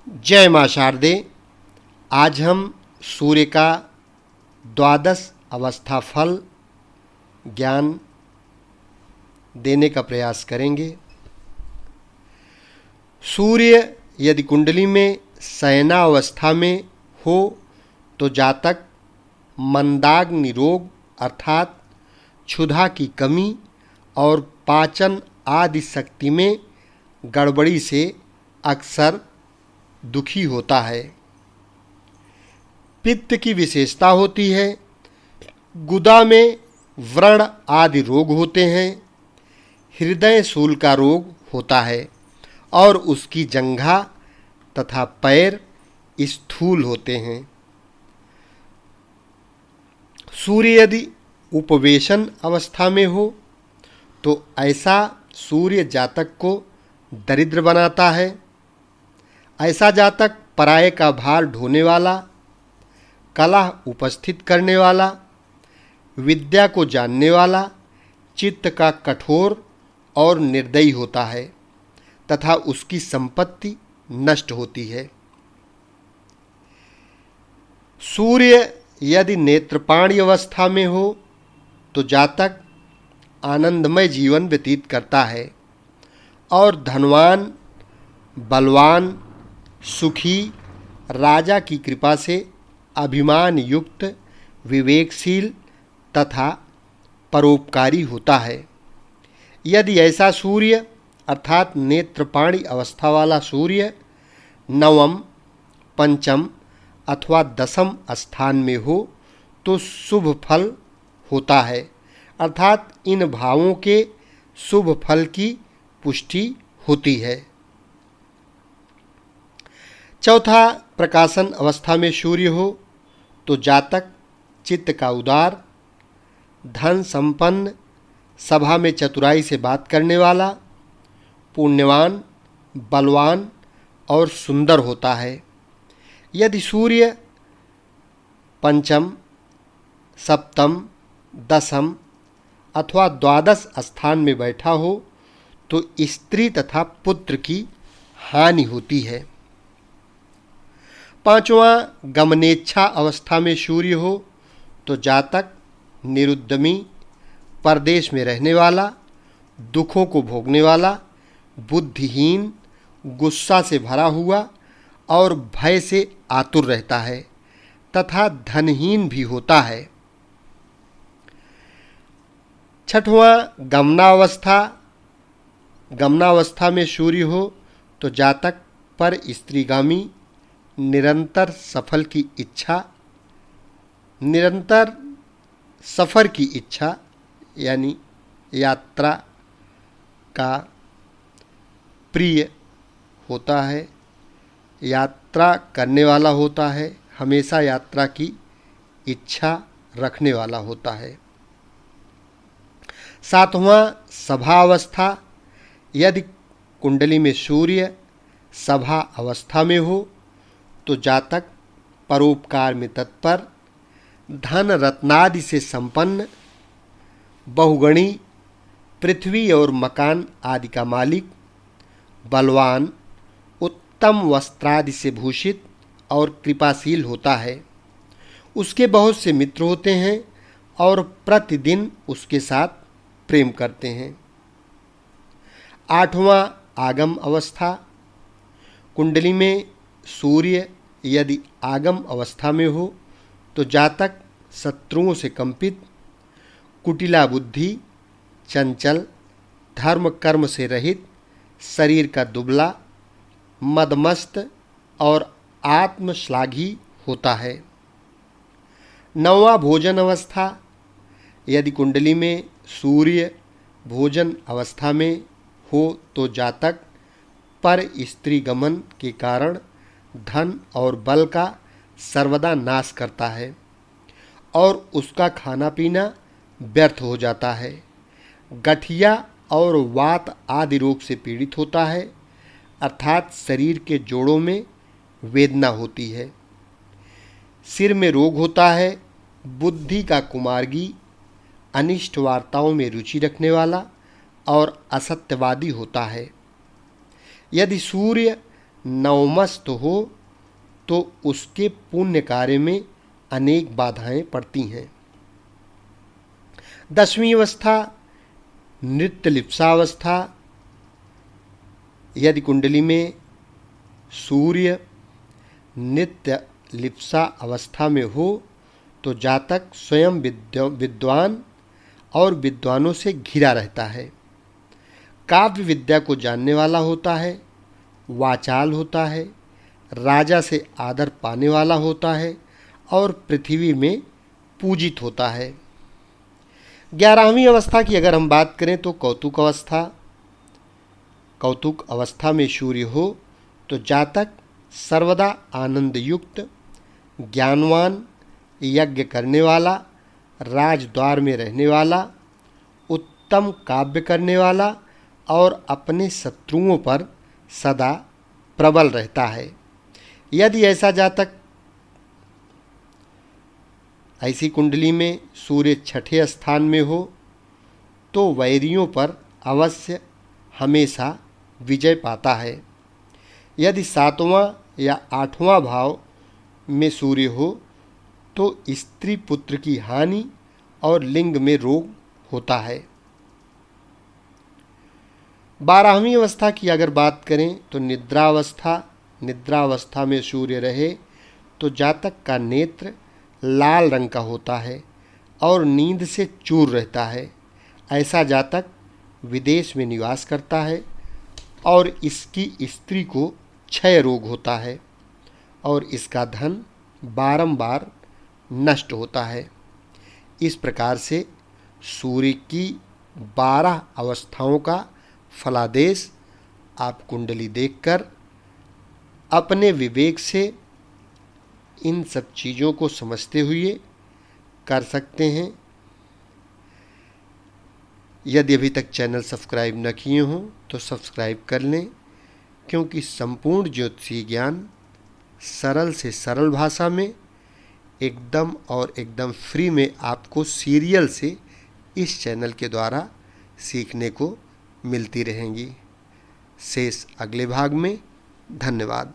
जय माँ शारदे। आज हम सूर्य का द्वादश अवस्था फल ज्ञान देने का प्रयास करेंगे। सूर्य यदि कुंडली में शयनावस्था में हो तो जातक मंदाग्नि रोग अर्थात क्षुधा की कमी और पाचन आदि शक्ति में गड़बड़ी से अक्सर दुखी होता है। पित्त की विशेषता होती है। गुदा में व्रण आदि रोग होते हैं। हृदय शूल का रोग होता है और उसकी जंघा तथा पैर स्थूल होते हैं। सूर्य यदि उपवेशन अवस्था में हो तो ऐसा सूर्य जातक को दरिद्र बनाता है। ऐसा जातक पराये का भार ढोने वाला, कलह उपस्थित करने वाला, विद्या को जानने वाला, चित्त का कठोर और निर्दयी होता है तथा उसकी संपत्ति नष्ट होती है। सूर्य यदि नेत्रपाणी अवस्था में हो तो जातक आनंदमय जीवन व्यतीत करता है और धनवान, बलवान, सुखी, राजा की कृपा से अभिमान युक्त, विवेकशील तथा परोपकारी होता है। यदि ऐसा सूर्य अर्थात नेत्रपाणी अवस्था वाला सूर्य नवम, पंचम अथवा दसम स्थान में हो तो शुभ फल होता है, अर्थात इन भावों के शुभ फल की पुष्टि होती है। चौथा, प्रकाशन अवस्था में सूर्य हो तो जातक चित्त का उदार, धन संपन्न, सभा में चतुराई से बात करने वाला, पुण्यवान, बलवान और सुंदर होता है। यदि सूर्य पंचम, सप्तम, दसम अथवा द्वादश स्थान में बैठा हो तो स्त्री तथा पुत्र की हानि होती है। पांचवां, गमनेच्छा अवस्था में सूर्य हो तो जातक निरुद्यमी, परदेश में रहने वाला, दुखों को भोगने वाला, बुद्धिहीन, गुस्सा से भरा हुआ और भय से आतुर रहता है तथा धनहीन भी होता है। छठवां, गमनावस्था में सूर्य हो तो जातक पर स्त्रीगामी, निरंतर सफ़र की इच्छा यानी यात्रा का प्रिय होता है, यात्रा करने वाला होता है, हमेशा यात्रा की इच्छा रखने वाला होता है। सातवां, सभावस्था। यदि कुंडली में सूर्य सभा अवस्था में हो तो जातक परोपकार में तत्पर, धन रत्नादि से संपन्न, बहुगणी, पृथ्वी और मकान आदि का मालिक, बलवान, उत्तम वस्त्रादि से भूषित और कृपाशील होता है। उसके बहुत से मित्र होते हैं और प्रतिदिन उसके साथ प्रेम करते हैं। आठवां, आगम अवस्था। कुंडली में सूर्य यदि आगम अवस्था में हो तो जातक शत्रुओं से कंपित, कुटिला बुद्धि, चंचल, धर्म कर्म से रहित, शरीर का दुबला, मदमस्त और आत्मश्लाघी होता है। नौवां, भोजन अवस्था। यदि कुंडली में सूर्य भोजन अवस्था में हो तो जातक पर स्त्री गमन के कारण धन और बल का सर्वदा नाश करता है और उसका खाना पीना व्यर्थ हो जाता है। गठिया और वात आदि रोग से पीड़ित होता है, अर्थात शरीर के जोड़ों में वेदना होती है। सिर में रोग होता है। बुद्धि का कुमार्गी, अनिष्ट वार्ताओं में रुचि रखने वाला और असत्यवादी होता है। यदि सूर्य नवमस्त हो तो उसके पुण्य कार्य में अनेक बाधाएं पड़ती हैं। 10वीं अवस्था नृत्य लिप्सावस्था। यदि कुंडली में सूर्य नित्य लिप्सा अवस्था में हो तो जातक स्वयं विद्वान और विद्वानों से घिरा रहता है, काव्य विद्या को जानने वाला होता है, वाचाल होता है, राजा से आदर पाने वाला होता है और पृथ्वी में पूजित होता है। 11वीं अवस्था की अगर हम बात करें तो कौतुक अवस्था। कौतुक अवस्था में सूर्य हो तो जातक सर्वदा आनंद युक्त, ज्ञानवान, यज्ञ करने वाला, राजद्वार में रहने वाला, उत्तम काव्य करने वाला और अपने शत्रुओं पर सदा प्रबल रहता है। यदि ऐसा जातक ऐसी कुंडली में सूर्य 6ठे स्थान में हो तो वैरियों पर अवश्य हमेशा विजय पाता है। यदि 7वां या 8वां भाव में सूर्य हो तो स्त्री पुत्र की हानि और लिंग में रोग होता है। 12वीं अवस्था की अगर बात करें तो निद्रावस्था। निद्रावस्था में सूर्य रहे तो जातक का नेत्र लाल रंग का होता है और नींद से चूर रहता है। ऐसा जातक विदेश में निवास करता है और इसकी स्त्री को क्षय रोग होता है और इसका धन बारंबार नष्ट होता है। इस प्रकार से सूर्य की 12 अवस्थाओं का फलादेश आप कुंडली देखकर अपने विवेक से इन सब चीज़ों को समझते हुए कर सकते हैं। यदि अभी तक चैनल सब्सक्राइब न किए हों तो सब्सक्राइब कर लें, क्योंकि संपूर्ण ज्योतिषीय ज्ञान सरल से सरल भाषा में एकदम फ्री में आपको सीरियल से इस चैनल के द्वारा सीखने को मिलती रहेंगी। शेष अगले भाग में। धन्यवाद।